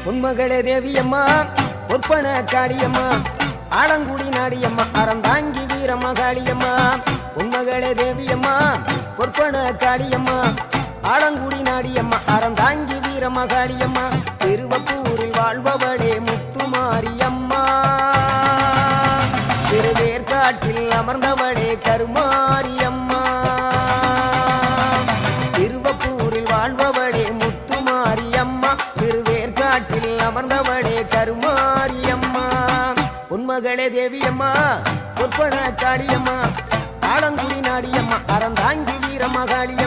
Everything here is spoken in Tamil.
உன்மகளே தேவியம்மா பொற்பன காளியம்மா ஆலங்குடி நாடியம்மா அறந்தாங்கி வீரமகாளியம்மா உன்மகளே தேவியம்மா பொற்பன காளியம்மா ஆலங்குடி நாடியம்மா அறந்தாங்கி வீரமகாளியம்மா திருவப்பூரில் வாழ்பவளே முத்துமாரியம்மா திருவேற்காட்டில் அமர்ந்தவளே கருமாரியம்மா திருவப்பூரில் வாழ்பவளே முத்துமாரியம்மா திருவேற்காட்டில் அமர்ந்தவளே கருமாரியம்மா உன்மகளே தேவியம்மா பொற்பன காளியம்மா ஆலங்குடி நாடியம்மா அறந்தாங்கி வீரமகாளியம்மா